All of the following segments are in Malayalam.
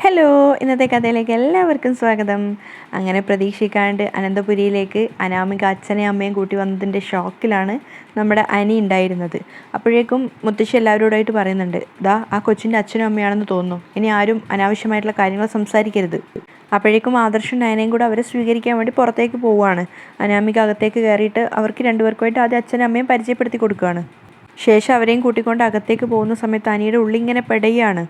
ഹലോ, ഇന്നത്തെ കഥയിലേക്ക് എല്ലാവർക്കും സ്വാഗതം. അങ്ങനെ പ്രതീക്ഷിക്കാണ്ട് അനന്തപുരിയിലേക്ക് അനാമിക അച്ഛനെയും അമ്മയും കൂട്ടി വന്നതിൻ്റെ ഷോക്കിലാണ് നമ്മുടെ അനി ഉണ്ടായിരുന്നത്. അപ്പോഴേക്കും മുത്തശ്ശി എല്ലാവരോടായിട്ട് പറയുന്നുണ്ട്, ദാ ആ കൊച്ചിൻ്റെ അച്ഛനും അമ്മയാണെന്ന് തോന്നുന്നു, ഇനി ആരും അനാവശ്യമായിട്ടുള്ള കാര്യങ്ങൾ സംസാരിക്കരുത്. അപ്പോഴേക്കും ആദർശും നയനയും കൂടെ അവരെ സ്വീകരിക്കാൻ വേണ്ടി പുറത്തേക്ക് പോവുകയാണ്. അനാമിക അകത്തേക്ക് കയറിയിട്ട് അവർക്ക് രണ്ടുപേർക്കുമായിട്ട് ആദ്യം അച്ഛനും അമ്മയും പരിചയപ്പെടുത്തി കൊടുക്കുകയാണ്. ശേഷം അവരെയും കൂട്ടിക്കൊണ്ട് അകത്തേക്ക് പോകുന്ന സമയത്ത് അനിയുടെ ഉള്ളിങ്ങനെ പെടുകയാണ്.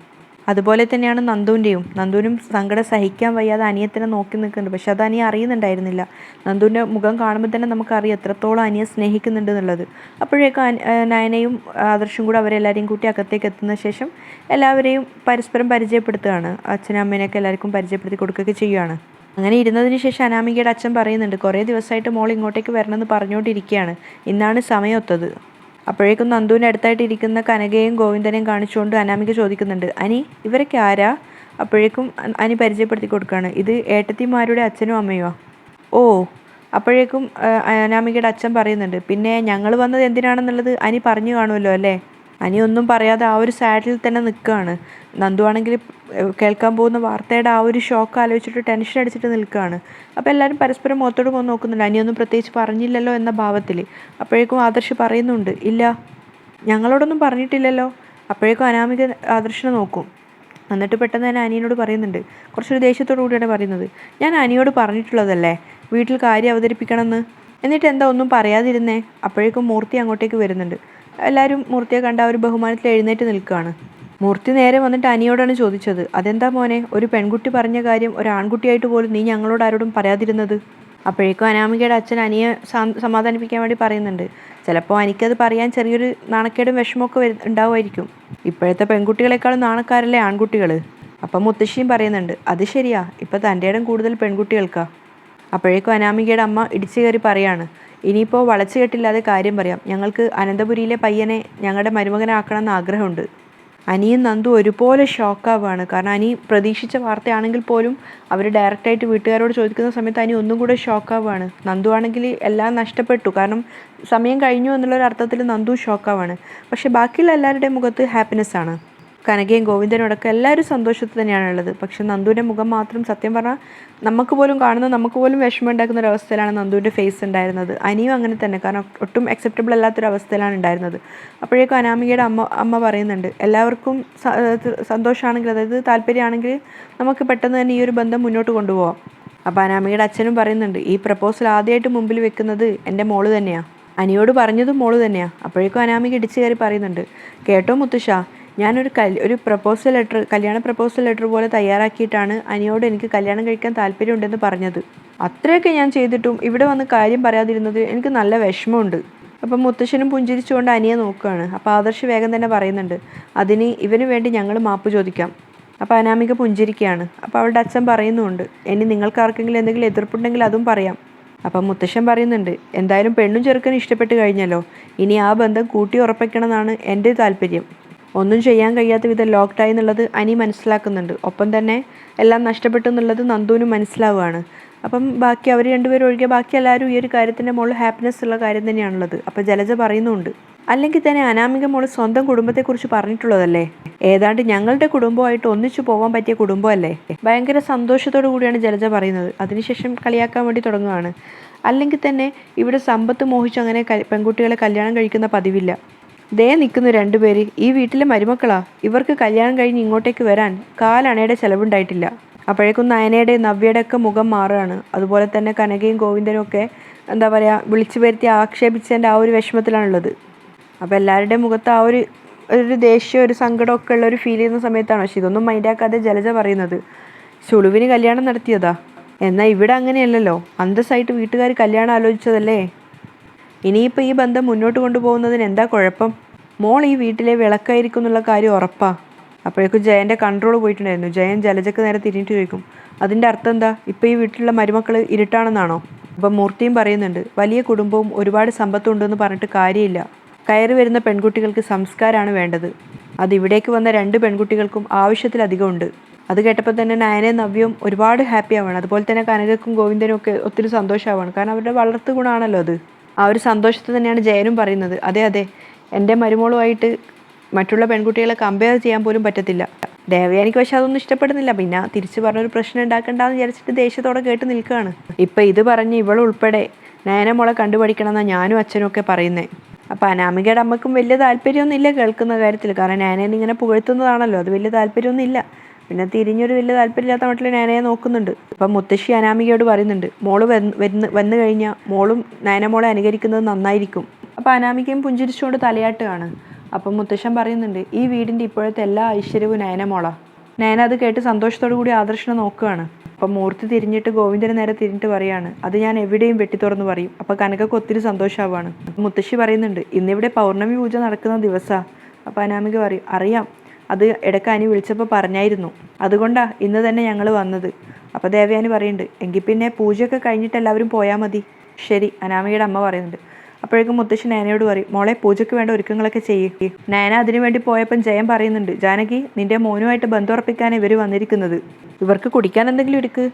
അതുപോലെ തന്നെയാണ് നന്ദുവിനും സങ്കടം സഹിക്കാൻ വയ്യാതെ അനിയത്തിനെ നോക്കി നിൽക്കുന്നുണ്ട്. പക്ഷെ അത് അനിയ അറിയുന്നുണ്ടായിരുന്നില്ല. നന്ദുവിൻ്റെ മുഖം കാണുമ്പോൾ തന്നെ നമുക്കറിയാം എത്രത്തോളം അനിയെ സ്നേഹിക്കുന്നുണ്ട് എന്നുള്ളത്. അപ്പോഴേക്കും നയനയും ആദർശും കൂടെ അവരെല്ലാവരെയും കൂട്ടി അകത്തേക്ക് എത്തുന്ന ശേഷം എല്ലാവരെയും പരസ്പരം പരിചയപ്പെടുത്തുകയാണ്. അച്ഛനും അമ്മേനെയൊക്കെ എല്ലാവർക്കും പരിചയപ്പെടുത്തി കൊടുക്കുകയൊക്കെ ചെയ്യുകയാണ്. അങ്ങനെ ഇരുന്നതിന് ശേഷം അനാമികയുടെ അച്ഛൻ പറയുന്നുണ്ട്, കുറേ ദിവസമായിട്ട് മോൾ ഇങ്ങോട്ടേക്ക് വരണമെന്ന് പറഞ്ഞുകൊണ്ടിരിക്കുകയാണ്, ഇന്നാണ് സമയമൊത്തത്. അപ്പോഴേക്കും നന്ദുവിൻ്റെ അടുത്തായിട്ട് ഇരിക്കുന്ന കനകയും ഗോവിന്ദനെയും കാണിച്ചുകൊണ്ട് അനാമിക ചോദിക്കുന്നുണ്ട്, അനി ഇവരൊക്കെ ആരാ? അപ്പോഴേക്കും അനി പരിചയപ്പെടുത്തി കൊടുക്കുകയാണ്, ഇത് ഏട്ടത്തിമാരുടെ അച്ഛനും അമ്മയോ. ഓ. അപ്പോഴേക്കും അനാമികയുടെ അച്ഛൻ പറയുന്നുണ്ട്, പിന്നെ ഞങ്ങൾ വന്നത് എന്തിനാണെന്നുള്ളത് അനി പറഞ്ഞു കാണുമല്ലോ അല്ലേ. അനി ഒന്നും പറയാതെ ആ ഒരു സാഡിൽ തന്നെ നിൽക്കുകയാണ്. നന്ദു ആണെങ്കിൽ കേൾക്കാൻ പോകുന്ന വാർത്തയുടെ ആ ഒരു ഷോക്ക് ആലോചിച്ചിട്ട് ടെൻഷൻ അടിച്ചിട്ട് നിൽക്കുകയാണ്. അപ്പോൾ എല്ലാവരും പരസ്പരം മുഖത്തോട് പോകാൻ നോക്കുന്നുണ്ട്, അനിയൊന്നും പ്രത്യേകിച്ച് പറഞ്ഞില്ലല്ലോ എന്ന ഭാവത്തിൽ. അപ്പോഴേക്കും ആദർശ് പറയുന്നുണ്ട്, ഇല്ല ഞങ്ങളോടൊന്നും പറഞ്ഞിട്ടില്ലല്ലോ. അപ്പോഴേക്കും അനാമിക ആദർശിനെ നോക്കും. എന്നിട്ട് പെട്ടെന്ന് തന്നെ അനിയനോട് പറയുന്നുണ്ട്, കുറച്ചൊരു ദേഷ്യത്തോടു കൂടിയാണ് പറയുന്നത്, ഞാൻ അനിയോട് പറഞ്ഞിട്ടുള്ളതല്ലേ വീട്ടിൽ കാര്യം അവതരിപ്പിക്കണമെന്ന്, എന്നിട്ട് എന്താ ഒന്നും പറയാതിരുന്നേ. അപ്പോഴേക്കും മൂർത്തി അങ്ങോട്ടേക്ക് വരുന്നുണ്ട്. എല്ലാവരും മൂർത്തിയെ കണ്ട ഒരു ബഹുമാനത്തിൽ എഴുന്നേറ്റ് നിൽക്കുകയാണ്. മൂർത്തി നേരെ വന്നിട്ട് അനിയോടാണ് ചോദിച്ചത്, അതെന്താ മോനെ, ഒരു പെൺകുട്ടി പറഞ്ഞ കാര്യം ഒരു ആൺകുട്ടിയായിട്ട് പോലും നീ ഞങ്ങളോട് ആരോടും പറയാതിരുന്നത്. അപ്പോഴേക്കും അനാമികയുടെ അച്ഛൻ അനിയെ സമാധാനിപ്പിക്കാൻ വേണ്ടി പറയുന്നുണ്ട്, ചിലപ്പോൾ എനിക്കത് പറയാൻ ചെറിയൊരു നാണക്കേടും വിഷമമൊക്കെ ഉണ്ടാവുമായിരിക്കും. ഇപ്പോഴത്തെ പെൺകുട്ടികളെക്കാളും നാണക്കാരല്ലേ ആൺകുട്ടികൾ. അപ്പം മുത്തശ്ശിയും പറയുന്നുണ്ട്, അത് ശരിയാ, ഇപ്പം തൻ്റെ ഇടം കൂടുതൽ പെൺകുട്ടികൾക്കാണ്. അപ്പോഴേക്കും അനാമികയുടെ അമ്മ ഇടിച്ചു കയറി പറയാണ്, ഇനിയിപ്പോൾ വളച്ചു കെട്ടില്ലാതെ കാര്യം പറയാം, ഞങ്ങൾക്ക് അനന്തപുരിയിലെ പയ്യനെ ഞങ്ങളുടെ മരുമകനാക്കണമെന്ന് ആഗ്രഹമുണ്ട്. അനിയും നന്ദു ഒരുപോലെ ഷോക്കാവുകയാണ്. കാരണം അനി പ്രതീക്ഷിച്ച വാർത്തയാണെങ്കിൽ പോലും അവർ ഡയറക്റ്റായിട്ട് വീട്ടുകാരോട് ചോദിക്കുന്ന സമയത്ത് അനി ഒന്നും കൂടെ ഷോക്കാവുകയാണ്. നന്ദു ആണെങ്കിൽ എല്ലാം നഷ്ടപ്പെട്ടു, കാരണം സമയം കഴിഞ്ഞു എന്നുള്ളൊരു അർത്ഥത്തിൽ നന്ദു ഷോക്കാവുകയാണ്. പക്ഷേ ബാക്കിയുള്ള എല്ലാവരുടെയും മുഖത്ത് ഹാപ്പിനെസ്സാണ്. കനകയും ഗോവിന്ദനും അടക്കം എല്ലാവരും സന്തോഷത്തിൽ തന്നെയാണുള്ളത്. പക്ഷെ നന്ദുവിൻ്റെ മുഖം മാത്രം സത്യം പറഞ്ഞാൽ നമുക്ക് പോലും വിഷമം ഉണ്ടാക്കുന്ന ഒരു അവസ്ഥയിലാണ് നന്ദുവിൻ്റെ ഫേസ് ഉണ്ടായിരുന്നത്. അനിയും അങ്ങനെ തന്നെ, കാരണം ഒട്ടും അക്സെപ്റ്റബിൾ അല്ലാത്തൊരു അവസ്ഥയിലാണ് ഉണ്ടായിരുന്നത്. അപ്പോഴേക്കും അനാമികയുടെ അമ്മ പറയുന്നുണ്ട്, എല്ലാവർക്കും സന്തോഷമാണെങ്കിൽ, അതായത് താല്പര്യമാണെങ്കിൽ നമുക്ക് പെട്ടെന്ന് തന്നെ ഈ ഒരു ബന്ധം മുന്നോട്ട് കൊണ്ടുപോകാം. അപ്പോൾ അനാമികയുടെ അച്ഛനും പറയുന്നുണ്ട്, ഈ പ്രപ്പോസൽ ആദ്യമായിട്ട് മുമ്പിൽ വെക്കുന്നത് എൻ്റെ മോള് തന്നെയാണ്, അനിയോട് പറഞ്ഞതും മോള് തന്നെയാണ്. അപ്പോഴേക്കും അനാമിക ഇടിച്ചു കയറി പറയുന്നുണ്ട്, കേട്ടോ മുത്തശ്ശ, ഞാനൊരു കല്യാണ പ്രപ്പോസൽ ലെറ്റർ പോലെ തയ്യാറാക്കിയിട്ടാണ് അനിയോട് എനിക്ക് കല്യാണം കഴിക്കാൻ താല്പര്യമുണ്ടെന്ന് പറഞ്ഞത്. അത്രയൊക്കെ ഞാൻ ചെയ്തിട്ടും ഇവിടെ വന്ന് കാര്യം പറയാതിരുന്നത് എനിക്ക് നല്ല വിഷമമുണ്ട്. അപ്പം മുത്തശ്ശനും പുഞ്ചിരിച്ചുകൊണ്ട് അനിയെ നോക്കുകയാണ്. അപ്പോൾ ആദർശ് വേഗം തന്നെ പറയുന്നുണ്ട്, അതിന് ഇവന് വേണ്ടി ഞങ്ങൾ മാപ്പ് ചോദിക്കാം. അപ്പോൾ അനാമിക പുഞ്ചിരിക്കുകയാണ്. അപ്പോൾ അവളുടെ അച്ഛൻ പറയുന്നുണ്ട്, ഇനി നിങ്ങൾക്ക് ആർക്കെങ്കിലും എന്തെങ്കിലും എതിർപ്പുണ്ടെങ്കിൽ അതും പറയാം. അപ്പം മുത്തശ്ശൻ പറയുന്നുണ്ട്, എന്തായാലും പെണ്ണും ചെറുക്കനും ഇഷ്ടപ്പെട്ട് കഴിഞ്ഞല്ലോ, ഇനി ആ ബന്ധം കൂട്ടി ഉറപ്പിക്കണമെന്നാണ് എൻ്റെ താല്പര്യം. ഒന്നും ചെയ്യാൻ കഴിയാത്ത വിധം ലോക്ക്ഡായി എന്നുള്ളത് അനി മനസ്സിലാക്കുന്നുണ്ട്. ഒപ്പം തന്നെ എല്ലാം നഷ്ടപ്പെട്ടു എന്നുള്ളത് നന്ദുവിനും മനസ്സിലാവുകയാണ്. അപ്പം ബാക്കി അവർ രണ്ടുപേരും ഒഴികെ ബാക്കി എല്ലാവരും ഈ ഒരു കാര്യത്തിൻ്റെ മുകളിൽ ഹാപ്പിനെസ് ഉള്ള കാര്യം തന്നെയാണുള്ളത്. അപ്പോൾ ജലജ പറയുന്നുണ്ട്, അല്ലെങ്കിൽ തന്നെ അനാമിക മോൾ സ്വന്തം കുടുംബത്തെക്കുറിച്ച് പറഞ്ഞിട്ടുള്ളതല്ലേ, ഏതാണ്ട് ഞങ്ങളുടെ കുടുംബമായിട്ട് ഒന്നിച്ചു പോകാൻ പറ്റിയ കുടുംബമല്ലേ. ഭയങ്കര സന്തോഷത്തോടു കൂടിയാണ് ജലജ പറയുന്നത്. അതിനുശേഷം കളിയാക്കാൻ വേണ്ടി തുടങ്ങുകയാണ്. അല്ലെങ്കിൽ തന്നെ ഇവിടെ സമ്പത്ത് മോഹിച്ച് അങ്ങനെ പെൺകുട്ടികളെ കല്യാണം കഴിക്കുന്ന പതിവില്ല. ദേ നിൽക്കുന്നു രണ്ടുപേര്, ഈ വീട്ടിലെ മരുമക്കളാ, ഇവർക്ക് കല്യാണം കഴിഞ്ഞ് ഇങ്ങോട്ടേക്ക് വരാൻ കാലണയുടെ ചിലവുണ്ടായിട്ടില്ല. അപ്പോഴേക്കും നയനയുടെ നവ്യയുടെ ഒക്കെ മുഖം മാറുകയാണ്. അതുപോലെ തന്നെ കനകയും ഗോവിന്ദനും ഒക്കെ എന്താ പറയുക, വിളിച്ചു വരുത്തി ആക്ഷേപിച്ചതിൻ്റെ ആ ഒരു വിഷമത്തിലാണുള്ളത്. അപ്പോൾ എല്ലാവരുടെയും മുഖത്ത് ആ ഒരു ദേഷ്യം, ഒരു സങ്കടമൊക്കെ ഉള്ള ഒരു ഫീൽ ചെയ്യുന്ന സമയത്താണ്. പക്ഷേ ഇതൊന്നും മൈൻഡാക്കാതെ ജലജ പറയുന്നത്, സുളുവിന് കല്യാണം നടത്തിയതാ, എന്നാൽ ഇവിടെ അങ്ങനെയല്ലല്ലോ, അന്തസ്സായിട്ട് വീട്ടുകാർ കല്യാണം ആലോചിച്ചതല്ലേ, ഇനിയിപ്പോൾ ഈ ബന്ധം മുന്നോട്ട് കൊണ്ടുപോകുന്നതിന് എന്താ കുഴപ്പം, മോൾ ഈ വീട്ടിലെ വിളക്കായിരിക്കും എന്നുള്ള കാര്യം ഉറപ്പാ. അപ്പോഴേക്കും ജയൻ്റെ കൺട്രോൾ പോയിട്ടുണ്ടായിരുന്നു. ജയൻ ജലജക്ക് നേരെ തിരിഞ്ഞിട്ട് ചോദിക്കും, അതിൻ്റെ അർത്ഥം എന്താ, ഇപ്പോൾ ഈ വീട്ടിലുള്ള മരുമക്കൾ ഇരുട്ടാണെന്നാണോ. അപ്പം മൂർത്തിയും പറയുന്നുണ്ട്, വലിയ കുടുംബവും ഒരുപാട് സമ്പത്തും ഉണ്ടെന്ന് പറഞ്ഞിട്ട് കാര്യമില്ല, കയറി വരുന്ന പെൺകുട്ടികൾക്ക് സംസ്കാരമാണ് വേണ്ടത്. അത് ഇവിടേക്ക് വന്ന 2 പെൺകുട്ടികൾക്കും ആവശ്യത്തിലധികം ഉണ്ട്. അത് കേട്ടപ്പോൾ തന്നെ നയനയും നവ്യവും ഒരുപാട് ഹാപ്പി ആവുകയാണ്. അതുപോലെ തന്നെ കനകക്കും ഗോവിന്ദനും ഒക്കെ ഒത്തിരി സന്തോഷമാവുകയാണ്. കാരണം അവരുടെ വളർത്തു ഗുണമാണല്ലോ അത്. ആ ഒരു സന്തോഷത്തിൽ തന്നെയാണ് ജയനും പറയുന്നത്, അതെ എൻ്റെ മരുമോളുമായിട്ട് മറ്റുള്ള പെൺകുട്ടികളെ കമ്പയർ ചെയ്യാൻ പോലും പറ്റത്തില്ല, ദേവയാനിക്ക് പക്ഷെ അതൊന്നും ഇഷ്ടപ്പെടുന്നില്ല. പിന്നെ തിരിച്ചു പറഞ്ഞൊരു പ്രശ്നം ഉണ്ടാക്കണ്ടെന്ന് വിചാരിച്ചിട്ട് ദേഷ്യത്തോടെ കേട്ട് നിൽക്കുകയാണ്. ഇപ്പം ഇത് പറഞ്ഞ് ഇവളുൾപ്പെടെ നയന മോളെ കണ്ടുപഠിക്കണം എന്നാണ് ഞാനും അച്ഛനും ഒക്കെ പറയുന്നത്. അപ്പം അനാമികയുടെ അമ്മക്കും വലിയ താല്പര്യമൊന്നുമില്ല കേൾക്കുന്ന കാര്യത്തിൽ. കാരണം നയനേനെ ഇങ്ങനെ പുകഴ്ത്തുന്നതാണല്ലോ, അത് വലിയ താല്പര്യമൊന്നുമില്ല. പിന്നെ തിരിഞ്ഞൊരു വലിയ താല്പര്യമില്ലാത്ത മട്ടിൽ നയനയെ നോക്കുന്നുണ്ട്. അപ്പം മുത്തശ്ശി അനാമികയോട് പറയുന്നുണ്ട്, മോള് വന്നു കഴിഞ്ഞാൽ മോളും നയന മോളെ അനുകരിക്കുന്നത് നന്നായിരിക്കും. അപ്പം അനാമികയും പുഞ്ചിരിച്ചുകൊണ്ട് തലയാട്ടുകയാണ്. അപ്പം മുത്തശ്ശൻ പറയുന്നുണ്ട്, ഈ വീടിൻ്റെ ഇപ്പോഴത്തെ എല്ലാ ഐശ്വര്യവും നയന മോളാ. നയന അത് കേട്ട് സന്തോഷത്തോടു കൂടി ആദർശനെ നോക്കുകയാണ്. അപ്പം മൂർത്തി തിരിഞ്ഞിട്ട് ഗോവിന്ദന് നേരെ തിരിഞ്ഞിട്ട് പറയാണ്, അത് ഞാൻ എവിടെയും വെട്ടിത്തുറന്ന് പറയും. അപ്പം കനകക്ക് ഒത്തിരി സന്തോഷമാവാണ്. മുത്തശ്ശി പറയുന്നുണ്ട്, ഇന്നിവിടെ പൗർണമി പൂജ നടക്കുന്ന ദിവസമാണ്. അപ്പം അനാമിക പറയും, അറിയാം, അത് ഇടയ്ക്ക് അനി വിളിച്ചപ്പോൾ പറഞ്ഞായിരുന്നു, അതുകൊണ്ടാ ഇന്ന് തന്നെ ഞങ്ങൾ വന്നത്. അപ്പോൾ ദേവയാനി പറയുന്നുണ്ട്, എങ്കിൽ പിന്നെ പൂജയൊക്കെ കഴിഞ്ഞിട്ട് എല്ലാവരും പോയാൽ മതി. ശരി, അനാമികയുടെ അമ്മ പറയുന്നുണ്ട്. അപ്പോഴേക്കും മുത്തശ്ശി നയനയോട് പറയും, മോളെ പൂജയ്ക്ക് വേണ്ട ഒരുക്കങ്ങളൊക്കെ ചെയ്യും. നയന അതിനു വേണ്ടി പോയപ്പം ജയൻ പറയുന്നുണ്ട്, ജാനകി നിന്റെ മോനുമായിട്ട് ബന്ധം ഉറപ്പിക്കാൻ ഇവർ വന്നിരിക്കുന്നത്, ഇവർക്ക് കുടിക്കാൻ എന്തെങ്കിലും എടുക്ക്.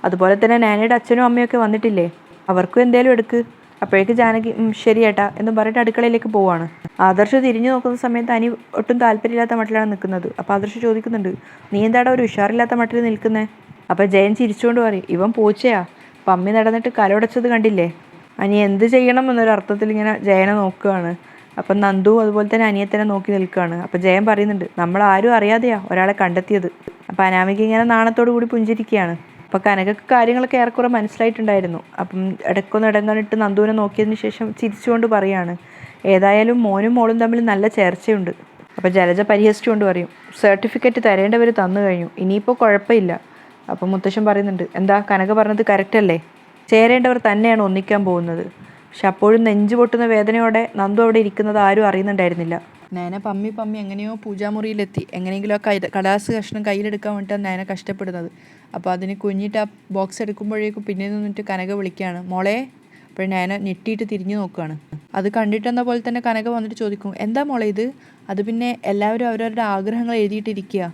അതുപോലെ തന്നെ നയനയുടെ അച്ഛനും അമ്മയൊക്കെ വന്നിട്ടില്ലേ, അവർക്കും എന്തേലും എടുക്ക്. അപ്പോഴേക്ക് ജാനകി ശരി ഏട്ടാ എന്നും പറഞ്ഞിട്ട് അടുക്കളയിലേക്ക് പോവാണ്. ആദർശ് തിരിഞ്ഞു നോക്കുന്ന സമയത്ത് അനി ഒട്ടും താല്പര്യമില്ലാത്ത മട്ടിലാണ് നിൽക്കുന്നത്. അപ്പോൾ ആദർശ് ചോദിക്കുന്നുണ്ട്, നീ എന്താടാ ഒരു ഉഷാറില്ലാത്ത മട്ടിൽ നിൽക്കുന്നേ? അപ്പോൾ ജയൻ ചിരിച്ചുകൊണ്ട് പറയും, ഇവൻ പൂച്ചയാ, പമ്മി നടന്നിട്ട് കലൊടച്ചത് കണ്ടില്ലേ. അനി എന്ത് ചെയ്യണം എന്നൊരു അർത്ഥത്തിൽ ഇങ്ങനെ ജയനെ നോക്കുകയാണ്. അപ്പം നന്ദു അതുപോലെ തന്നെ അനിയത്തിനെ നോക്കി നിൽക്കുകയാണ്. അപ്പം ജയൻ പറയുന്നുണ്ട്, നമ്മൾ ആരും അറിയാതെയാ ഒരാളെ കണ്ടെത്തിയത്. അപ്പം അനാമിക ഇങ്ങനെ നാണത്തോടു കൂടി പുഞ്ചിരിക്കുകയാണ്. അപ്പോൾ കനകക്ക് കാര്യങ്ങളൊക്കെ ഏറെക്കുറെ മനസ്സിലായിട്ടുണ്ടായിരുന്നു. അപ്പം ഇടയ്ക്കൊന്ന് ഇടങ്ങണിട്ട് നന്ദുവിനെ നോക്കിയതിന് ശേഷം ചിരിച്ചുകൊണ്ട് പറയാണ്, ഏതായാലും മോനും മോളും തമ്മിൽ നല്ല ചേർച്ചയുണ്ട്. അപ്പോൾ ജലജ പരിഹസിച്ചുകൊണ്ട് പറയും, സർട്ടിഫിക്കറ്റ് തരേണ്ടവർ തന്നു കഴിഞ്ഞു, ഇനിയിപ്പോൾ കുഴപ്പമില്ല. അപ്പം മുത്തശ്ശൻ പറയുന്നുണ്ട്, എന്താ കനക പറഞ്ഞത് കറക്റ്റ് അല്ലേ, ചേരേണ്ടവർ തന്നെയാണ് ഒന്നിക്കാൻ പോകുന്നത്. പക്ഷെ അപ്പോഴും നെഞ്ചു പൊട്ടുന്ന വേദനയോടെ നന്ദു അവിടെ ഇരിക്കുന്നത് ആരും അറിയുന്നുണ്ടായിരുന്നില്ല. നയന പമ്മി എങ്ങനെയോ പൂജാമുറിയിലെത്തി. എങ്ങനെയെങ്കിലും ആ കടലാസ് കഷ്ണം കയ്യിലെടുക്കാൻ വേണ്ടിയിട്ടാണ് നയന കഷ്ടപ്പെടുന്നത്. അപ്പോൾ അതിന് കുഞ്ഞിട്ട് ആ ബോക്സ് എടുക്കുമ്പോഴേക്കും പിന്നെ നിന്നിട്ട് കനക വിളിക്കുകയാണ്, മോളെ. അപ്പോൾ നയന ഞെട്ടിയിട്ട് തിരിഞ്ഞു നോക്കുകയാണ്. അത് കണ്ടിട്ടെന്ന പോലെ തന്നെ കനക വന്നിട്ട് ചോദിക്കും, എന്താ മോളെ ഇത്? അത് പിന്നെ എല്ലാവരും അവരവരുടെ ആഗ്രഹങ്ങൾ എഴുതിയിട്ടിരിക്കുക,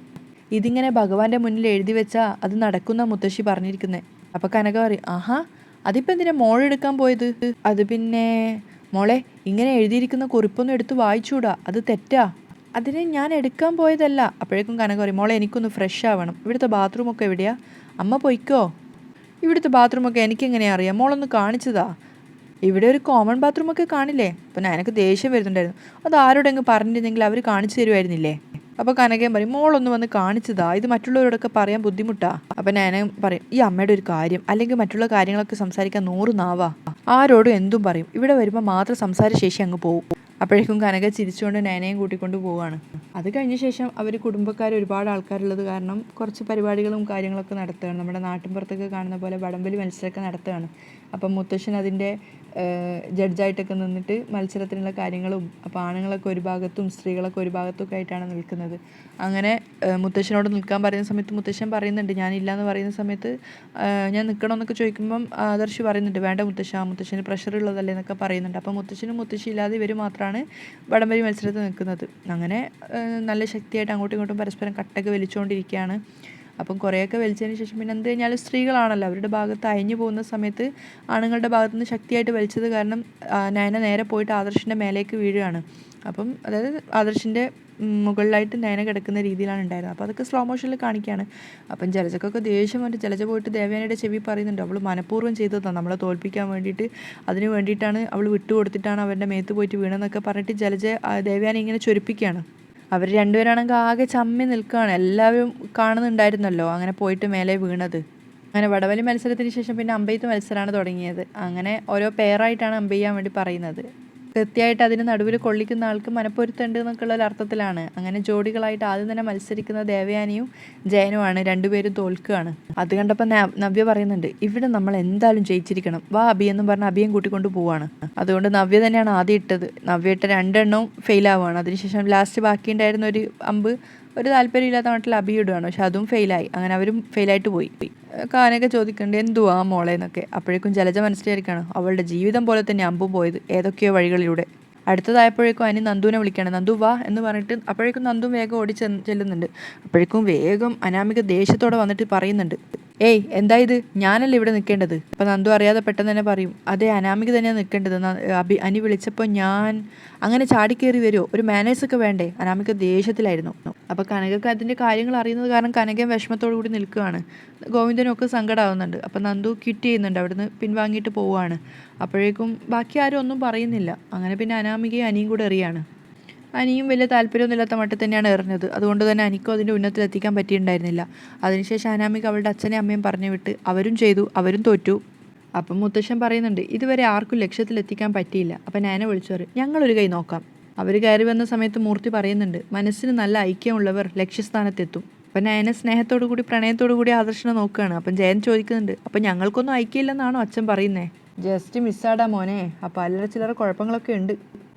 ഇതിങ്ങനെ ഭഗവാന്റെ മുന്നിൽ എഴുതി വെച്ചാൽ അത് നടക്കുന്ന മുത്തശ്ശി പറഞ്ഞിരിക്കുന്നത്. അപ്പോൾ കനക പറയും, ആഹാ, അതിപ്പോൾ എന്തിനാ മോളെടുക്കാൻ പോയത്? അത് പിന്നെ മോളെ, ഇങ്ങനെ എഴുതിയിരിക്കുന്ന കുറിപ്പൊന്നും എടുത്ത് വായിച്ചൂടാ, അത് തെറ്റാ. അതിനെ ഞാൻ എടുക്കാൻ പോയതല്ല. അപ്പോഴേക്കും കനക പറയും, മോളെ എനിക്കൊന്ന് ഫ്രഷ് ആവണം, ഇവിടുത്തെ ബാത്റൂമൊക്കെ എവിടെയാ? അമ്മ പൊയ്ക്കോ, ഇവിടുത്തെ ബാത്റൂമൊക്കെ എനിക്കെങ്ങനെയാ അറിയാം, മോളൊന്ന് കാണിച്ചതാ. ഇവിടെ ഒരു കോമൺ ബാത്റൂമൊക്കെ കാണില്ലേ? അപ്പം എനിക്ക് ദേഷ്യം വരുന്നുണ്ടായിരുന്നു. അത് ആരോടെങ്കിലും പറഞ്ഞിരുന്നെങ്കിൽ അവർ കാണിച്ചു തരുമായിരുന്നില്ലേ? അപ്പോൾ കനകയും പറയും, മോളൊന്ന് വന്ന് കാണിച്ചതാ, ഇത് മറ്റുള്ളവരോടൊക്കെ പറയാൻ ബുദ്ധിമുട്ടാ. അപ്പം ഞാനും പറയും, ഈ അമ്മയുടെ ഒരു കാര്യം, അല്ലെങ്കിൽ മറ്റുള്ള കാര്യങ്ങളൊക്കെ സംസാരിക്കാൻ 100 നാവാ, ആരോടും എന്തും പറയും, ഇവിടെ വരുമ്പോൾ മാത്രം സംസാരശേഷി അങ്ങ് പോകും. അപ്പോഴേക്കും കനക ചിരിച്ചുകൊണ്ട് നയനയും കൂട്ടിക്കൊണ്ട് പോവുകയാണ്. അത് കഴിഞ്ഞ ശേഷം അവർ കുടുംബക്കാർ ഒരുപാട് ആൾക്കാരുള്ളത് കാരണം കുറച്ച് പരിപാടികളും കാര്യങ്ങളൊക്കെ നടത്തുകയാണ്. നമ്മുടെ നാട്ടിൻപുറത്തൊക്കെ കാണുന്ന പോലെ വടംവലി മത്സരമൊക്കെ നടത്തുകയാണ്. അപ്പം മുത്തശ്ശൻ അതിൻ്റെ ജഡ്ജായിട്ടൊക്കെ നിന്നിട്ട് മത്സരത്തിനുള്ള കാര്യങ്ങളും, അപ്പോൾ ആണുങ്ങളൊക്കെ ഒരു ഭാഗത്തും സ്ത്രീകളൊക്കെ ഒരു ഭാഗത്തൊക്കെ ആയിട്ടാണ് നിൽക്കുന്നത്. അങ്ങനെ മുത്തശ്ശനോട് നിൽക്കാൻ പറയുന്ന സമയത്ത് മുത്തശ്ശൻ പറയുന്നുണ്ട്, ഞാനില്ല എന്ന് പറയുന്ന സമയത്ത് ഞാൻ നിൽക്കണമെന്നൊക്കെ ചോദിക്കുമ്പം ആദർശ് പറയുന്നുണ്ട്, വേണ്ട മുത്തശ്ശന് പ്രഷർ ഉള്ളതല്ലേ എന്നൊക്കെ പറയുന്നുണ്ട്. അപ്പോൾ മുത്തശ്ശനും മുത്തശ്ശി ഇല്ലാതെ ഇവർ മാത്രമാണ് വടംവലി മത്സരത്തിൽ നിൽക്കുന്നത്. അങ്ങനെ നല്ല ശക്തിയായിട്ട് അങ്ങോട്ടും ഇങ്ങോട്ടും പരസ്പരം കട്ടൊക്കെ വലിച്ചുകൊണ്ടിരിക്കുകയാണ്. അപ്പം കുറേയൊക്കെ വലിച്ചതിന് ശേഷം പിന്നെ എന്ത് കഴിഞ്ഞാലും സ്ത്രീകളാണല്ലോ, അവരുടെ ഭാഗത്ത് അയഞ്ഞു പോകുന്ന സമയത്ത് ആണുങ്ങളുടെ ഭാഗത്തു നിന്ന് ശക്തിയായിട്ട് വലിച്ചത് കാരണം നയന നേരെ പോയിട്ട് ആദർശിൻ്റെ മേലേക്ക് വീഴുകയാണ്. അപ്പം അതായത് ആദർശിൻ്റെ മുകളിലായിട്ട് നയന കിടക്കുന്ന രീതിയിലാണ് ഉണ്ടായിരുന്നത്. അപ്പോൾ അതൊക്കെ സ്ലോ മോഷനിൽ കാണിക്കുകയാണ്. അപ്പം ജലജക്കൊക്കെ ദേഷ്യം വന്നിട്ട് ജലജ പോയിട്ട് ദേവയാനിയുടെ ചെവി പറയുന്നുണ്ട്, അവൾ മനഃപൂർവ്വം ചെയ്തതാണ് നമ്മളെ തോൽപ്പിക്കാൻ വേണ്ടിയിട്ട്, അതിന് വേണ്ടിയിട്ടാണ് അവൾ വിട്ടുകൊടുത്തിട്ടാണ് അവരുടെ മേത്ത് പോയിട്ട് വീണെന്നൊക്കെ പറഞ്ഞിട്ട് ജലജ ദേവയാനി ഇങ്ങനെ ചൊരിപ്പിക്കുകയാണ്. അവർ രണ്ടുപേരാണെങ്കിൽ ആകെ ചമ്മി നിൽക്കുകയാണ്. എല്ലാവരും കാണുന്നുണ്ടായിരുന്നല്ലോ അങ്ങനെ പോയിട്ട് മേലെ വീണത്. അങ്ങനെ വടംവലി മത്സരത്തിന് ശേഷം പിന്നെ അമ്പെയ്ത്ത് മത്സരമാണ് തുടങ്ങിയത്. അങ്ങനെ ഓരോ പെയറായിട്ടാണ് അമ്പെയ്യാൻ വേണ്ടി പറയുന്നത്. കൃത്യമായിട്ട് അതിന് നടുവിൽ കൊള്ളിക്കുന്ന ആൾക്ക് മനപ്പൊരുത്തുണ്ട് എന്നൊക്കെയുള്ള ഒരു അർത്ഥത്തിലാണ്. അങ്ങനെ ജോഡികളായിട്ട് ആദ്യം തന്നെ മത്സരിക്കുന്ന ദേവയാനിയും ജയനുമാണ്. രണ്ടുപേരും തോൽക്കുകയാണ്. അത് കണ്ടപ്പോൾ നവ്യ പറയുന്നുണ്ട്, ഇവിടെ നമ്മൾ എന്തായാലും ജയിച്ചിരിക്കണം, വാ അബി എന്നും പറഞ്ഞ് അബിയും കൂട്ടിക്കൊണ്ട് പോവാണ്. അതുകൊണ്ട് നവ്യ തന്നെയാണ് ആദ്യം ഇട്ടത്. നവ്യ ഇട്ട 2 എണ്ണവും ഫെയിലാവുകയാണ്. അതിനുശേഷം ലാസ്റ്റ് ബാക്കിയുണ്ടായിരുന്ന ഒരു അമ്പ് ഒരു താല്പര്യമില്ലാത്ത നാട്ടിൽ അബിയിടുകയാണ്. പക്ഷെ അതും ഫെയിലായി. അങ്ങനെ അവരും ഫെയിലായിട്ട് പോയി. കാനൊക്കെ ചോദിക്കണ്ടേ എന്തുവാ മോളെ എന്നൊക്കെ. അപ്പോഴേക്കും ജലജ മനസ്സിലായിരിക്കുകയാണ്, അവളുടെ ജീവിതം പോലെ തന്നെ അമ്പും പോയത് ഏതൊക്കെയോ വഴികളിലൂടെ. അടുത്തതായപ്പോഴേക്കും അനി നന്ദുവിനെ വിളിക്കുകയാണ്. നന്ദു വാ എന്ന് പറഞ്ഞിട്ട് അപ്പോഴേക്കും നന്ദു വേഗം ചെല്ലുന്നുണ്ട്. അപ്പോഴേക്കും വേഗം അനാമിക ദേഷ്യത്തോടെ വന്നിട്ട് പറയുന്നുണ്ട്, ഏയ് എന്താ ഇത്, ഞാനല്ലേ ഇവിടെ നിൽക്കേണ്ടത്. അപ്പം നന്ദു അറിയാതെ പെട്ടെന്ന് തന്നെ പറയും, അതെ അനാമിക തന്നെയാണ് നിൽക്കേണ്ടത്. അനി വിളിച്ചപ്പോൾ ഞാൻ അങ്ങനെ ചാടിക്കേറി വരുമോ, ഒരു മാനേഴ്സൊക്കെ വേണ്ടേ. അനാമിക ദേഷ്യത്തിലായിരുന്നു. അപ്പോൾ കനകക്ക് അതിൻ്റെ കാര്യങ്ങൾ അറിയുന്നത് കാരണം കനകയും വിഷമത്തോടു കൂടി നിൽക്കുകയാണ്. ഗോവിന്ദനും ഒക്കെ സങ്കടമാവുന്നുണ്ട്. അപ്പം നന്ദു ക്വിറ്റ് ചെയ്യുന്നുണ്ട്, അവിടുന്ന് പിൻവാങ്ങിയിട്ട് പോവുകയാണ്. അപ്പോഴേക്കും ബാക്കി ആരും ഒന്നും പറയുന്നില്ല. അങ്ങനെ പിന്നെ അനാമികയും അനിയും കൂടെ എറിയാണ്. അനിയും വലിയ താല്പര്യമൊന്നുമില്ലാത്ത മട്ടിൽ തന്നെയാണ് എറിഞ്ഞത്. അതുകൊണ്ട് തന്നെ അനിക്കും അതിൻ്റെ ഉന്നതത്തിലെത്തിക്കാൻ പറ്റിയിട്ടുണ്ടായിരുന്നില്ല. അതിനുശേഷം അനാമിക അവളുടെ അച്ഛനെയും അമ്മയും പറഞ്ഞു വിട്ട് അവരും ചെയ്തു, അവരും തോറ്റു. അപ്പം മുത്തശ്ശൻ പറയുന്നുണ്ട്, ഇതുവരെ ആർക്കും ലക്ഷ്യത്തിലെത്തിക്കാൻ പറ്റിയില്ല. അപ്പം നയന വിളിച്ചു പറയും, ഞങ്ങളൊരു കൈ നോക്കാം. അവർ കയറി വന്ന സമയത്ത് മൂർത്തി പറയുന്നുണ്ട്, മനസ്സിന് നല്ല ഐക്യമുള്ളവർ ലക്ഷ്യസ്ഥാനത്തെത്തും. അപ്പം നയന സ്നേഹത്തോടു കൂടി പ്രണയത്തോടു കൂടി ആദർശനെ നോക്കുകയാണ്. അപ്പം ജയൻ ചോദിക്കുന്നുണ്ട്, അപ്പം ഞങ്ങൾക്കൊന്നും ഐക്യമില്ലെന്നാണോ അച്ഛൻ പറയുന്നേ? ജസ്റ്റ് മിസ്സാടാ മോനെ, അപ്പം അല്ലറ ചില്ലറ കുഴപ്പങ്ങളൊക്കെ ഉണ്ട്.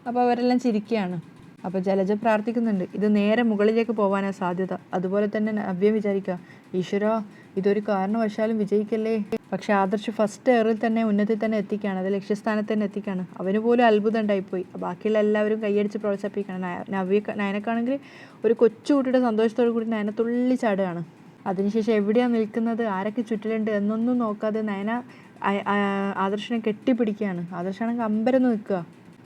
അപ്പോൾ അവരെല്ലാം ചിരിക്കുകയാണ്. അപ്പോൾ ജലജ പ്രാർത്ഥിക്കുന്നുണ്ട്, ഇത് നേരെ മുകളിലേക്ക് പോകാനാണ് സാധ്യത. അതുപോലെ തന്നെ നവ്യം വിചാരിക്കുക, ഈശ്വരാ ഇതൊരു കാരണവശാലും വിജയിക്കല്ലേ. പക്ഷെ ആദർശ് ഫസ്റ്റ് എയറിൽ തന്നെ ഉന്നതിൽ തന്നെ എത്തിക്കുകയാണ്, അത് ലക്ഷ്യസ്ഥാനത്ത് തന്നെ എത്തിക്കുകയാണ്. അവന് പോലും അത്ഭുതം ഉണ്ടായിപ്പോയി. ബാക്കിയുള്ള എല്ലാവരും കൈയടിച്ച് പ്രോത്സാഹിപ്പിക്കുകയാണ്. നയനക്കാണെങ്കിൽ ഒരു കൊച്ചുകുട്ടിയുടെ സന്തോഷത്തോടു കൂടി നയന തുള്ളി ചാടുകയാണ്. അതിനുശേഷം എവിടെയാണ് നിൽക്കുന്നത്, ആരൊക്കെ ചുറ്റിലുണ്ട് എന്നൊന്നും നോക്കാതെ നയന ആദർശിനെ കെട്ടിപ്പിടിക്കുകയാണ്. ആദർശാണെങ്കിൽ അമ്പരന്ന് നിൽക്കുക.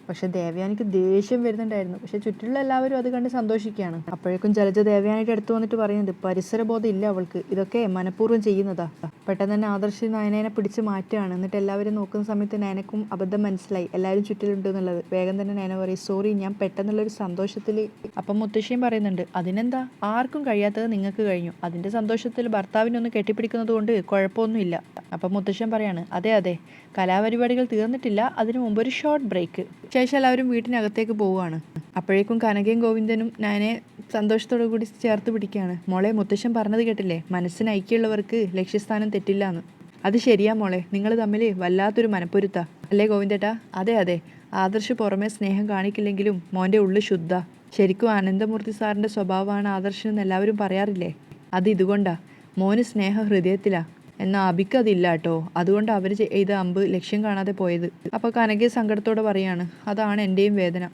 പക്ഷെ ദേവയാനിക്ക് ദേഷ്യം വരുന്നുണ്ടായിരുന്നു. പക്ഷെ ചുറ്റിലുള്ള എല്ലാവരും അത് കണ്ട് സന്തോഷിക്കുകയാണ്. അപ്പോഴേക്കും ജലജ ദേവയാനിയുടെ അടുത്ത് വന്നിട്ട് പറയുന്നുണ്ട്, പരിസരബോധം ഇല്ല അവൾക്ക്, ഇതൊക്കെ മനഃപൂർവ്വം ചെയ്യുന്നതാ. പെട്ടെന്ന് തന്നെ ആദർശ് നയനേനെ പിടിച്ച് മാറ്റുകയാണ്. എന്നിട്ട് എല്ലാവരും നോക്കുന്ന സമയത്ത് നയനക്കും അബദ്ധം മനസ്സിലായി, എല്ലാവരും ചുറ്റിലുണ്ട് എന്നുള്ളത്. വേഗം തന്നെ നയന പറയും, സോറി ഞാൻ പെട്ടെന്നുള്ളൊരു സന്തോഷത്തിൽ. അപ്പം മുത്തശ്ശിയും പറയുന്നുണ്ട്, അതിനെന്താ, ആർക്കും കഴിയാത്തത് നിങ്ങൾക്ക് കഴിഞ്ഞു. അതിൻ്റെ സന്തോഷത്തിൽ ഭർത്താവിനൊന്ന് കെട്ടിപ്പിടിക്കുന്നത് കൊണ്ട് കുഴപ്പമൊന്നുമില്ല. അപ്പം മുത്തശ്ശൻ പറയാണ്, അതെ അതെ കലാപരിപാടികൾ തീർന്നിട്ടില്ല, അതിനു മുമ്പ് ഒരു ഷോർട്ട് ബ്രേക്ക്. ശേഷം എല്ലാവരും വീട്ടിനകത്തേക്ക് പോവുകയാണ്. അപ്പോഴേക്കും കനകയും ഗോവിന്ദനും നയനെ സന്തോഷത്തോടു കൂടി ചേർത്ത് പിടിക്കുകയാണ്. മോളെ, മുത്തശ്ശൻ പറഞ്ഞത് കേട്ടില്ലേ, മനസ്സിന് ഐക്യമുള്ളവർക്ക് ലക്ഷ്യസ്ഥാനം തെറ്റില്ല എന്ന്. അത് ശരിയാ മോളെ, നിങ്ങൾ തമ്മിൽ വല്ലാത്തൊരു മനപ്പൊരുത്താ അല്ലേ ഗോവിന്ദേട്ടാ? അതെ അതെ, ആദർശ് പുറമേ സ്നേഹം കാണിക്കില്ലെങ്കിലും മോൻ്റെ ഉള്ളിൽ ശുദ്ധ. ശരിക്കും ആനന്ദമൂർത്തി സാറിൻ്റെ സ്വഭാവമാണ് ആദർശെന്ന് എല്ലാവരും പറയാറില്ലേ, അത് ഇതുകൊണ്ടാ. മോന് സ്നേഹം ഹൃദയത്തിലാ. എന്നാൽ അബിക്ക് അതില്ല കേട്ടോ, അതുകൊണ്ട് അവർ ചെയ്ത അമ്പ് ലക്ഷ്യം കാണാതെ പോയത്. അപ്പോൾ കനകയെ സങ്കടത്തോടെ പറയാണ്, അതാണ് എൻ്റെയും വേദന.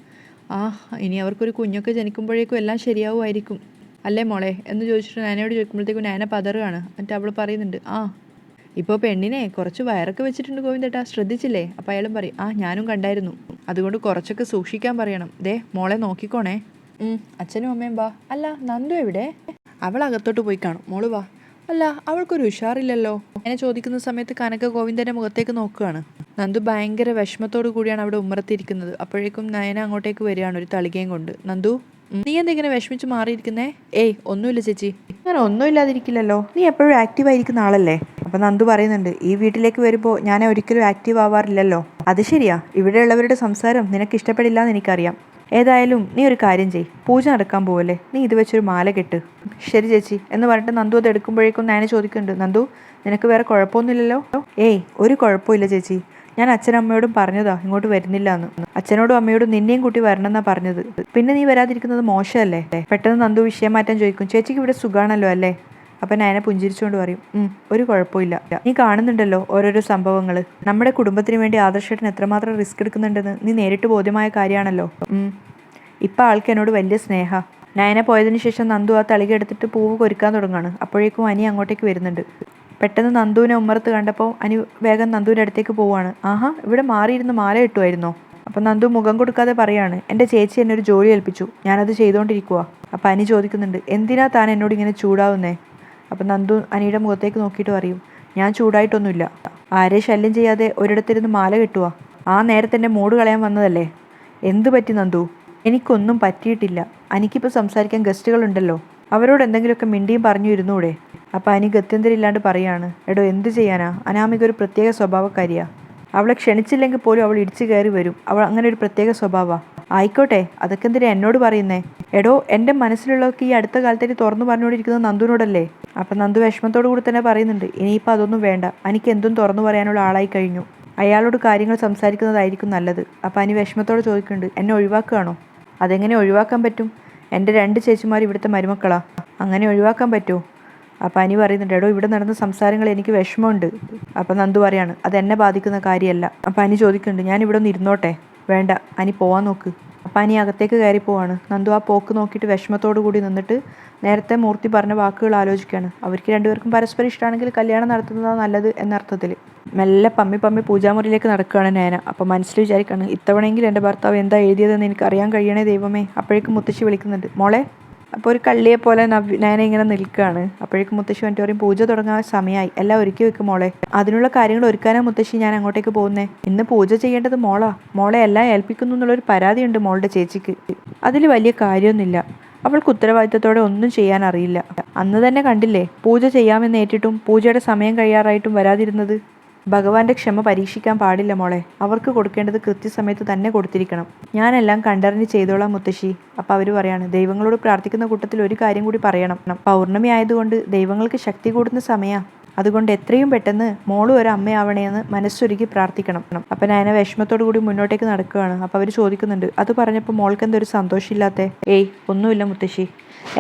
ഇനി അവർക്കൊരു കുഞ്ഞൊക്കെ ജനിക്കുമ്പോഴേക്കും എല്ലാം ശരിയാവുമായിരിക്കും അല്ലേ മോളെ എന്ന് ചോദിച്ചിട്ട് നയനയോട് ചോദിക്കുമ്പോഴത്തേക്കും നയന പതറുകയാണ്. എന്നിട്ട് അവൾ പറയുന്നുണ്ട്, ഇപ്പോൾ പെണ്ണിനെ കുറച്ച് വയറൊക്കെ വെച്ചിട്ടുണ്ട് ഗോവിന്ദേട്ടാ, ശ്രദ്ധിച്ചില്ലേ? അപ്പോൾ അയാളും പറയും, ഞാനും കണ്ടായിരുന്നു, അതുകൊണ്ട് കുറച്ചൊക്കെ സൂക്ഷിക്കാൻ പറയണം. ദേ മോളെ നോക്കിക്കോണേ. അച്ഛനും അമ്മയും വാ. അല്ല നന്ദു എവിടെ? അവൾ അകത്തോട്ട് പോയി കാണും, മോള് വാ. അല്ല അവൾക്കൊരു ഉഷാറില്ലല്ലോ. എന്നെ ചോദിക്കുന്ന സമയത്ത് കനക ഗോവിന്ദൻ്റെ മുഖത്തേക്ക് നോക്കുകയാണ്. നന്ദു ഭയങ്കര വിഷമത്തോടു കൂടിയാണ് അവിടെ ഉമ്മറത്തിരിക്കുന്നത്. അപ്പോഴേക്കും നയന അങ്ങോട്ടേക്ക് വരികയാണ് ഒരു തളികയും കൊണ്ട്. നന്ദു, നീ എന്തെങ്കിലും വിഷമിച്ച് മാറിയിരിക്കുന്നേ? ഏയ് ഒന്നുമില്ല ചേച്ചി. അങ്ങനെ ഒന്നുമില്ലാതിരിക്കില്ലല്ലോ, നീ എപ്പോഴും ആക്റ്റീവായിരിക്കുന്ന ആളല്ലേ. അപ്പം നന്ദു പറയുന്നുണ്ട്, ഈ വീട്ടിലേക്ക് വരുമ്പോൾ ഞാൻ ഒരിക്കലും ആക്റ്റീവ് ആവാറില്ലല്ലോ. അത് ശരിയാ, ഇവിടെയുള്ളവരുടെ സംസാരം നിനക്ക് ഇഷ്ടപ്പെടില്ല എന്ന് എനിക്കറിയാം. ഏതായാലും നീ ഒരു കാര്യം ചെയ്യ്, പൂജ നടക്കാൻ പോവല്ലേ, നീ ഇത് വെച്ചൊരു മാല കെട്ട്. ശരി ചേച്ചി എന്ന് പറഞ്ഞിട്ട് നന്ദു അത് എടുക്കുമ്പോഴേക്കും നയന ചോദിക്കുന്നുണ്ട്, നന്ദു നിനക്ക് വേറെ കുഴപ്പമൊന്നുമില്ലല്ലോ? ഏയ് ഒരു കുഴപ്പമില്ല ചേച്ചി, ഞാൻ അച്ഛനമ്മയോടും പറഞ്ഞതാ ഇങ്ങോട്ട് വരുന്നില്ല എന്ന്. അച്ഛനോടും അമ്മയോടും നിന്നെയും കൂട്ടി വരണമെന്നാ പറഞ്ഞത്. പിന്നെ നീ വരാതിരിക്കുന്നത് മോശമല്ലേ? പെട്ടെന്ന് നന്ദു വിഷയം മാറ്റാൻ ചോദിക്കും, ചേച്ചിക്ക് ഇവിടെ സുഖാണല്ലോ അല്ലേ? അപ്പം നയന പുഞ്ചിരിച്ചുകൊണ്ട് പറയും, ഒരു കുഴപ്പമില്ല. നീ കാണുന്നുണ്ടല്ലോ ഓരോരോ സംഭവങ്ങൾ. നമ്മുടെ കുടുംബത്തിന് വേണ്ടി ആദർശേട്ടൻ എത്രമാത്രം റിസ്ക് എടുക്കുന്നുണ്ടെന്ന് നീ നേരിട്ട് ബോധ്യമായ കാര്യമാണല്ലോ. ഇപ്പം ആൾക്ക് എന്നോട് വലിയ സ്നേഹ. നയന പോയതിന് ശേഷം നന്ദു ആ തളിക എടുത്തിട്ട് പൂവ് കൊരുക്കാൻ തുടങ്ങുകയാണ്. അപ്പോഴേക്കും അനി അങ്ങോട്ടേക്ക് വരുന്നുണ്ട്. പെട്ടെന്ന് നന്ദുവിനെ ഉമ്മറത്ത് കണ്ടപ്പോൾ അനി വേഗം നന്ദുവിൻ്റെ അടുത്തേക്ക് പോവുകയാണ്. ഇവിടെ മാറിയിരുന്ന് മാല ഇട്ടുമായിരുന്നോ? അപ്പം നന്ദു മുഖം കൊടുക്കാതെ പറയാണ്, എൻ്റെ ചേച്ചി എന്നെ ഒരു ജോലി ഏൽപ്പിച്ചു, ഞാനത് ചെയ്തുകൊണ്ടിരിക്കുക. അപ്പം അനി ചോദിക്കുന്നുണ്ട്, എന്തിനാ താൻ എന്നോട് ഇങ്ങനെ ചൂടാവുന്നേ? അപ്പം നന്ദു അനിയുടെ മുഖത്തേക്ക് നോക്കിയിട്ട് പറയും, ഞാൻ ചൂടായിട്ടൊന്നുമില്ല, ആരെ ശല്യം ചെയ്യാതെ ഒരിടത്തിരുന്ന് മാല കെട്ടുക. നേരത്തെ എൻ്റെ മൂഡ് കളയാൻ വന്നതല്ലേ. എന്തു പറ്റി നന്ദു? എനിക്കൊന്നും പറ്റിയിട്ടില്ല. എനിക്കിപ്പോൾ സംസാരിക്കാൻ ഗസ്റ്റുകളുണ്ടല്ലോ, അവരോട് എന്തെങ്കിലുമൊക്കെ മിണ്ടിയും പറഞ്ഞു ഇരുന്നൂടെ? അപ്പം അനി ഗത്യന്തരില്ലാണ്ട് പറയാണ്, എടോ എന്ത് ചെയ്യാനാ, അനാമിക ഒരു പ്രത്യേക സ്വഭാവക്കാരിയാ. അവളെ ക്ഷണിച്ചില്ലെങ്കിൽ പോലും അവൾ ഇടിച്ചു കയറി വരും. അവൾ അങ്ങനെ ഒരു പ്രത്യേക സ്വഭാവമാണ്. ആയിക്കോട്ടെ, അതൊക്കെ എന്തിനാ എന്നോട് പറയുന്നേ? എടോ എൻ്റെ മനസ്സിലുള്ളതൊക്കെ ഈ അടുത്ത കാലത്തേക്ക് തുറന്നു പറഞ്ഞുകൊണ്ടിരിക്കുന്നത് നന്ദുവിനോടല്ലേ? അപ്പം നന്ദു വിഷമത്തോടു കൂടി തന്നെ പറയുന്നുണ്ട്, ഇനിയിപ്പോൾ അതൊന്നും വേണ്ട, എനിക്ക് എന്തും തുറന്നു പറയാനുള്ള ആളായി കഴിഞ്ഞു. അയാളോട് കാര്യങ്ങൾ സംസാരിക്കുന്നതായിരിക്കും നല്ലത്. അപ്പം അനി വിഷമത്തോടെ ചോദിക്കുന്നുണ്ട്, എന്നെ ഒഴിവാക്കുകയാണോ? അതെങ്ങനെ ഒഴിവാക്കാൻ പറ്റും? എൻ്റെ 2 ചേച്ചിമാർ ഇവിടുത്തെ മരുമക്കളാ, അങ്ങനെ ഒഴിവാക്കാൻ പറ്റുമോ? അപ്പം അനി പറയുന്നുണ്ട്, എടോ ഇവിടെ നടന്ന സംസാരങ്ങൾ എനിക്ക് വിഷമമുണ്ട്. അപ്പം നന്ദു പറയാണ്, അതെന്നെ ബാധിക്കുന്ന കാര്യമല്ല. അപ്പം അനി ചോദിക്കുന്നുണ്ട്, ഞാൻ ഇവിടെ ഒന്ന് ഇരുന്നോട്ടെ? വേണ്ട, അനി പോവാൻ നോക്ക്. അപ്പം അനി അകത്തേക്ക് കയറി പോവാണ്. നന്ദു ആ പോക്ക് നോക്കിയിട്ട് വിഷമത്തോടു കൂടി നിന്നിട്ട് നേരത്തെ മൂർത്തി പറഞ്ഞ വാക്കുകൾ ആലോചിക്കുകയാണ്. അവർക്ക് രണ്ടുപേർക്കും പരസ്പരം ഇഷ്ടമാണെങ്കിൽ കല്യാണം നടത്തുന്നതാണ് നല്ലത് എന്നർത്ഥത്തിൽ. മെല്ലെ പമ്മി പമ്മി പൂജാമുറിയിലേക്ക് നടക്കുകയാണ് നയന. അപ്പം മനസ്സിൽ വിചാരിക്കുകയാണ്, ഇത്തവണയെങ്കിലും എൻ്റെ ഭർത്താവ് എന്താ എഴുതിയതെന്ന് എനിക്ക് അറിയാൻ കഴിയണേ ദൈവമേ. അപ്പോഴേക്കും മുത്തശ്ശി വിളിക്കുന്നുണ്ട്, മോളെ. അപ്പോൾ ഒരു കള്ളിയെ പോലെ നയന ഇങ്ങനെ നിൽക്കുകയാണ്. അപ്പോഴേക്കും മുത്തശ്ശി വന്നിട്ട് പറയും, പൂജ തുടങ്ങാൻ സമയമായി, എല്ലാം ഒരുക്കി വെക്കും മോളെ. അതിനുള്ള കാര്യങ്ങൾ ഒരുക്കാനാ മുത്തശ്ശി ഞാൻ അങ്ങോട്ടേക്ക് പോകുന്നേ. ഇന്ന് പൂജ ചെയ്യേണ്ടത് മോളെ എല്ലാം ഏൽപ്പിക്കുന്നു എന്നുള്ളൊരു പരാതിയുണ്ട് മോളുടെ ചേച്ചിക്ക്. അതിൽ വലിയ കാര്യമൊന്നുമില്ല. അവൾക്ക് ഉത്തരവാദിത്തത്തോടെ ഒന്നും ചെയ്യാൻ അറിയില്ല. അന്ന് തന്നെ കണ്ടില്ലേ പൂജ ചെയ്യാമെന്ന് ഏറ്റിട്ടും പൂജയുടെ സമയം കഴിയാറായിട്ടും വരാതിരുന്നത്. ഭഗവാന്റെ ക്ഷമ പരീക്ഷിക്കാൻ പാടില്ല മോളെ. അവർക്ക് കൊടുക്കേണ്ടത് കൃത്യസമയത്ത് തന്നെ കൊടുത്തിരിക്കണം. ഞാനെല്ലാം കണ്ടറിഞ്ഞ് ചെയ്തോളാം മുത്തശ്ശി. അപ്പം അവർ പറയാണ്, ദൈവങ്ങളോട് പ്രാർത്ഥിക്കുന്ന കൂട്ടത്തിൽ ഒരു കാര്യം കൂടി പറയണം. പൗർണമി ആയതുകൊണ്ട് ദൈവങ്ങൾക്ക് ശക്തി കൂടുന്ന സമയമാണ്. അതുകൊണ്ട് എത്രയും പെട്ടെന്ന് മോളും ഒരു അമ്മയാവണേന്ന് മനസ്സൊരുക്കി പ്രാർത്ഥിക്കണം. അപ്പം നയന വിഷമത്തോടു കൂടി മുന്നോട്ടേക്ക് നടക്കുകയാണ്. അപ്പം അവർ ചോദിക്കുന്നുണ്ട്, അത് പറഞ്ഞപ്പോൾ മോൾക്ക് എന്തൊരു സന്തോഷമില്ലാത്തേ? ഏയ് ഒന്നുമില്ല മുത്തശ്ശി,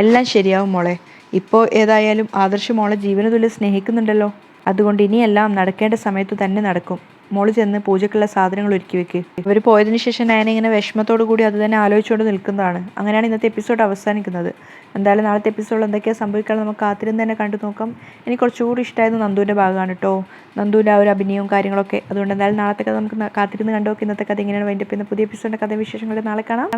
എല്ലാം ശരിയാവും മോളെ. ഇപ്പോൾ ഏതായാലും ആദർശ് മോളെ ജീവന തുല്യം സ്നേഹിക്കുന്നുണ്ടല്ലോ. അതുകൊണ്ട് ഇനിയെല്ലാം നടക്കേണ്ട സമയത്ത് തന്നെ നടക്കും. മോള് ചെന്ന് പൂജയ്ക്കുള്ള സാധനങ്ങൾ ഒരുക്കി വെക്ക്. ഇവർ പോയതിനു ശേഷം നയന ഇങ്ങനെ വിഷമത്തോടു കൂടി അത് തന്നെ ആലോചിച്ചുകൊണ്ട് നിൽക്കുന്നതാണ്. അങ്ങനെയാണ് ഇന്നത്തെ എപ്പിസോഡ് അവസാനിക്കുന്നത്. എന്തായാലും നാളത്തെ എപ്പിസോഡിൽ എന്തൊക്കെയാണ് സംഭവിക്കാതെ നമുക്ക് കാത്തിരുന്ന് തന്നെ കണ്ടു നോക്കാം. എനിക്ക് കുറച്ചുകൂടി ഇഷ്ടമായത് നന്ദുവിൻ്റെ ഭാഗമാണ് കേട്ടോ. നന്ദുവിൻ്റെ ആ ഒരു അഭിനയവും കാര്യങ്ങളൊക്കെ. അതുകൊണ്ട് എന്തായാലും നാളത്തെ കഥ നമുക്ക് കാത്തിരുന്ന് കണ്ടു നോക്കാം. ഇന്നത്തെ കഥ ഇങ്ങനെയാണ് വൈൻഡപ്പ് ചെയ്യുന്ന. പുതിയ എപ്പിസോഡിൻ്റെ കഥ വിശേഷങ്ങൾ നാളെ കാണാം.